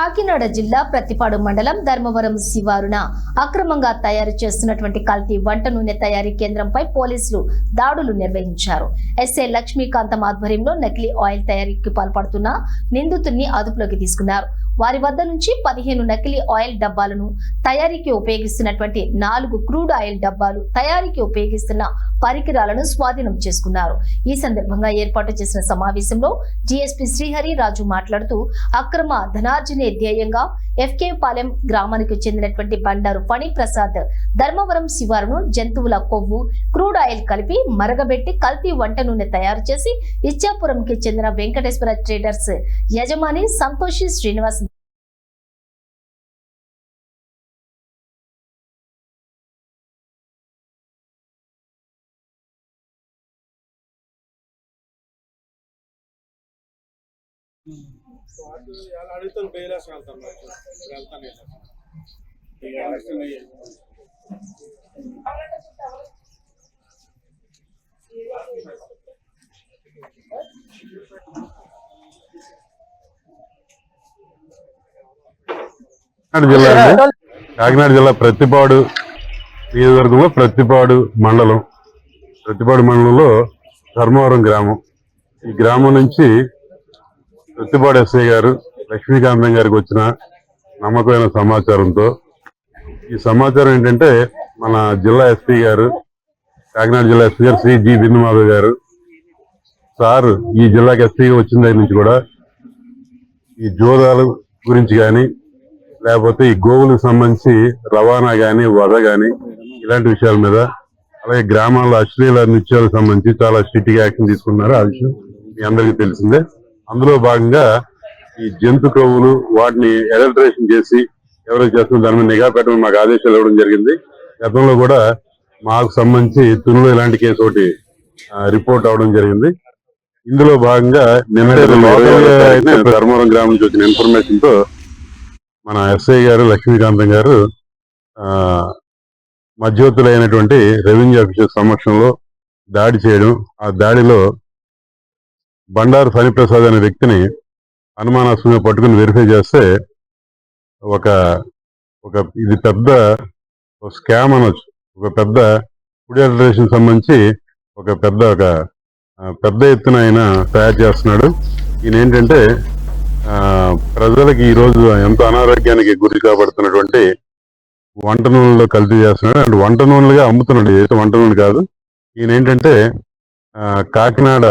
కాకినాడ జిల్లా ప్రతిపాడు మండలం ధర్మవరం శివారున అక్రమంగా తయారు చేస్తున్నటువంటి కల్తీ వంట నూనె తయారీ కేంద్రంపై పోలీసులు దాడులు నిర్వహించారు. ఎస్ఐ లక్ష్మీకాంతం ఆధ్వర్యంలో నకిలీ ఆయిల్ తయారీకి పాల్పడుతున్న నిందితుడిని అదుపులోకి తీసుకున్నారు. వారి వద్ద నుంచి 15 నకిలీ ఆయిల్ డబ్బాలను, తయారీకి ఉపయోగిస్తున్నటువంటి 4 క్రూడ్ ఆయిల్ డబ్బాలు, తయారీకి ఉపయోగిస్తున్న పరికరాలను స్వాధీనం చేసుకున్నారు. ఈ సందర్భంగా ఏర్పాటు చేసిన సమావేశంలో డిఎస్పీ శ్రీహరి రాజు మాట్లాడుతూ అక్రమ ధనార్జనే ధ్యేయంగా ఎఫ్కే పాలెం గ్రామానికి చెందినటువంటి బండారు ఫణి ప్రసాద్ ధర్మవరం శివారును జంతువుల కొవ్వు, క్రూడ్ ఆయిల్ కలిపి మరగబెట్టి కల్తీ వంట నూనె తయారు చేసి ఇచ్చాపురంకి చెందిన వెంకటేశ్వర ట్రేడర్స్ యజమాని సంతోషి శ్రీనివాస్ అడుగుతాను బయలాసం వెళ్తాను కాకినాడ జిల్లా ప్రతిపాడు నియోజకవర్గంలో ప్రతిపాడు మండలంలో ధర్మవరం గ్రామం. ఈ గ్రామం నుంచి ప్రతిపాడు ఎస్ఐ గారు లక్ష్మీకాంతం గారికి వచ్చిన నమ్మకమైన సమాచారంతో, ఈ సమాచారం ఏంటంటే మన జిల్లా ఎస్పీ గారు, కాకినాడ జిల్లా ఎస్పీ గారు శ్రీ జి బిందుమాధవ్ గారు సార్ ఈ జిల్లాకి ఎస్పీగా వచ్చిన దగ్గర నుంచి కూడా ఈ జోదాల గురించి కానీ, లేకపోతే ఈ గోవులకు సంబంధించి రవాణా కానీ, వధ కానీ ఇలాంటి విషయాల మీద, అలాగే గ్రామాల్లో అశ్లీల నృత్యాలకు సంబంధించి చాలా స్ట్రిక్ట్ గా యాక్షన్ తీసుకున్నారు. ఆ విషయం మీ అందరికీ తెలిసిందే. అందులో భాగంగా ఈ జంతు కొవ్వులు వాటిని అడల్టరేషన్ చేసి ఎవరైతే చేస్తున్న దాని మీద నిఘా పెట్టమని మాకు ఆదేశాలు ఇవ్వడం జరిగింది. గతంలో కూడా మాకు సంబంధించి తునులో ఇలాంటి కేసు ఒకటి రిపోర్ట్ అవడం జరిగింది. ఇందులో భాగంగా నిన్న ధర్మవరం గ్రామం నుంచి వచ్చిన ఇన్ఫర్మేషన్ తో మన ఎస్ఐ గారు లక్ష్మీకాంతం గారు మధ్యవర్తులైనటువంటి రెవెన్యూ ఆఫీసర్ సమక్షంలో దాడి చేయడం, ఆ దాడిలో బండారు ఫణి ప్రసాద్ అనే వ్యక్తిని అనుమానాస్పదంగా పట్టుకుని వెరిఫై చేస్తే ఇది పెద్ద స్కామ్ అనొచ్చు. ఒక పెద్ద ఫుడ్ అడల్టరేషన్ సంబంధించి పెద్ద ఎత్తున ఆయన తయారు చేస్తున్నాడు. ఈయన ఏంటంటే ప్రజలకి ఈరోజు ఎంతో అనారోగ్యానికి గురి కాబడుతున్నటువంటి వంట నూనెలో కల్తీ చేస్తున్నాడు. అంటే వంట నూనెలుగా అమ్ముతున్నాడు, ఏదైతే వంట నూనె కాదు. ఈయన ఏంటంటే కాకినాడ